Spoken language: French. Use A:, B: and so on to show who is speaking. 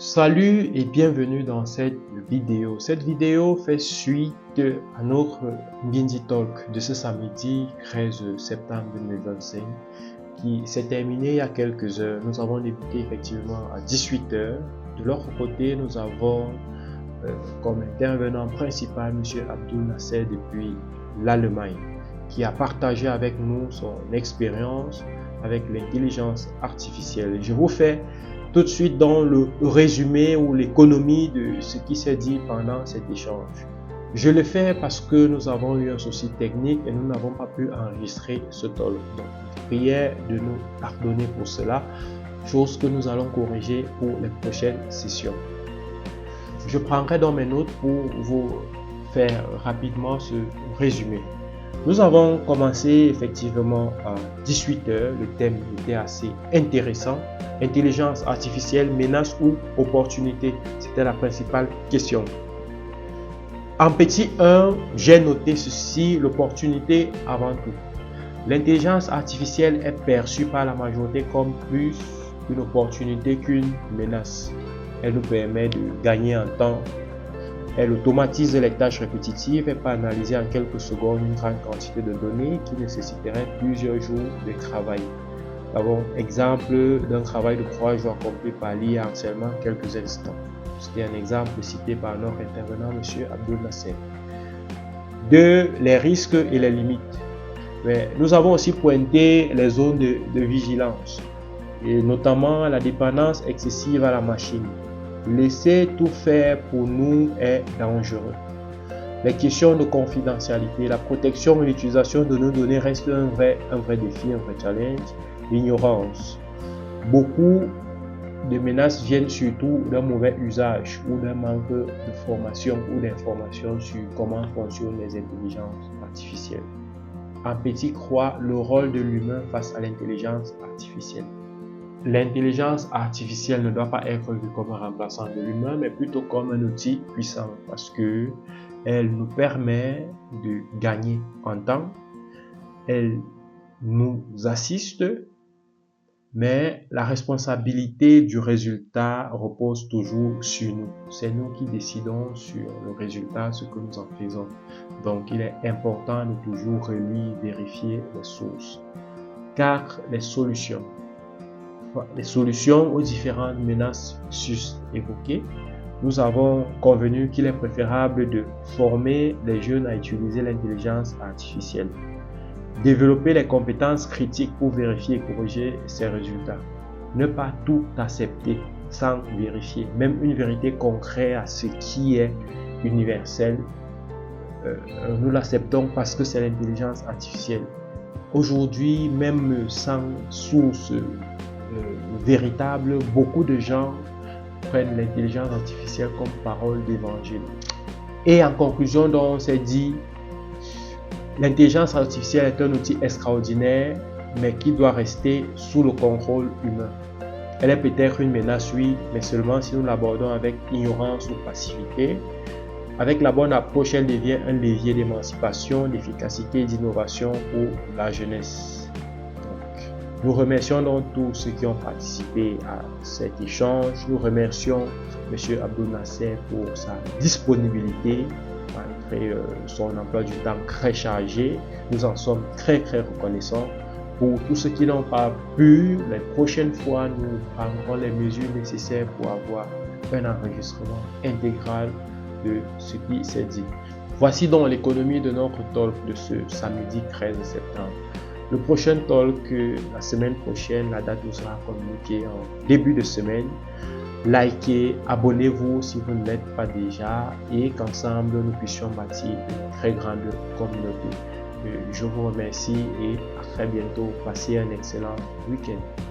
A: Salut et bienvenue dans cette vidéo. Cette vidéo fait suite à notre Ngindi Talk de ce samedi 13 septembre 2025 qui s'est terminé il y a quelques heures. Nous avons débuté effectivement à 18 h. De l'autre côté, nous avons comme intervenant principal M. Abdul Nasser depuis l'Allemagne qui a partagé avec nous son expérience avec l'intelligence artificielle. Je vous fais tout de suite dans le résumé ou l'économie de ce qui s'est dit pendant cet échange. Je le fais parce que nous avons eu un souci technique et nous n'avons pas pu enregistrer ce talk. Donc, prière de nous pardonner pour cela, chose que nous allons corriger pour les prochaines sessions. Je prendrai dans mes notes pour vous faire rapidement ce résumé. Nous avons commencé effectivement à 18 h. Le thème était assez intéressant. Intelligence artificielle, menace ou opportunité? C'était la principale question. En petit 1, j'ai noté ceci, l'opportunité avant tout. L'intelligence artificielle est perçue par la majorité comme plus une opportunité qu'une menace. Elle nous permet de gagner en temps. Elle automatise les tâches répétitives et peut analyser en quelques secondes une grande quantité de données qui nécessiterait plusieurs jours de travail. Nous avons exemple d'un travail de 3 jours accompli par l'IA en seulement quelques instants. C'était un exemple cité par notre intervenant, M. Abdul Nasser. 2. Les risques et les limites. Mais nous avons aussi pointé les zones de vigilance, et notamment la dépendance excessive à la machine. Laisser tout faire pour nous est dangereux. Les questions de confidentialité, la protection et l'utilisation de nos données restent un vrai défi, un vrai challenge. L'ignorance. Beaucoup de menaces viennent surtout d'un mauvais usage ou d'un manque de formation ou d'information sur comment fonctionnent les intelligences artificielles. En petit croix, le rôle de l'humain face à l'intelligence artificielle. L'intelligence artificielle ne doit pas être vue comme un remplaçant de l'humain, mais plutôt comme un outil puissant parce que elle nous permet de gagner en temps, elle nous assiste, mais la responsabilité du résultat repose toujours sur nous. C'est nous qui décidons sur le résultat, ce que nous en faisons. Donc, il est important de toujours relire, vérifier les sources. 4. Les solutions. Les solutions aux différentes menaces sus-évoquées. Nous avons convenu qu'il est préférable de former les jeunes à utiliser l'intelligence artificielle. Développer les compétences critiques pour vérifier et corriger ses résultats. Ne pas tout accepter sans vérifier. Même une vérité concrète à ce qui est universel, nous l'acceptons parce que c'est l'intelligence artificielle. Aujourd'hui, même sans source véritable, beaucoup de gens prennent l'intelligence artificielle comme parole d'évangile. Et en conclusion, donc, on s'est dit, l'intelligence artificielle est un outil extraordinaire, mais qui doit rester sous le contrôle humain. Elle est peut-être une menace, oui, mais seulement si nous l'abordons avec ignorance ou passivité. Avec la bonne approche, elle devient un levier d'émancipation, d'efficacité et d'innovation pour la jeunesse. Donc, nous remercions donc tous ceux qui ont participé à cet échange. Nous remercions M. Abdul Nasser pour sa disponibilité, malgré son emploi du temps très chargé. Nous en sommes très reconnaissants. Pour tous ceux qui n'ont pas pu, les prochaines fois, nous prendrons les mesures nécessaires pour avoir un enregistrement intégral de ce qui s'est dit. Voici donc l'économie de notre talk de ce samedi 13 septembre. Le prochain talk, la semaine prochaine, la date vous sera communiquée en début de semaine. Likez, abonnez-vous si vous ne l'êtes pas déjà et qu'ensemble nous puissions bâtir une très grande communauté. Je vous remercie et à très bientôt. Passez un excellent week-end.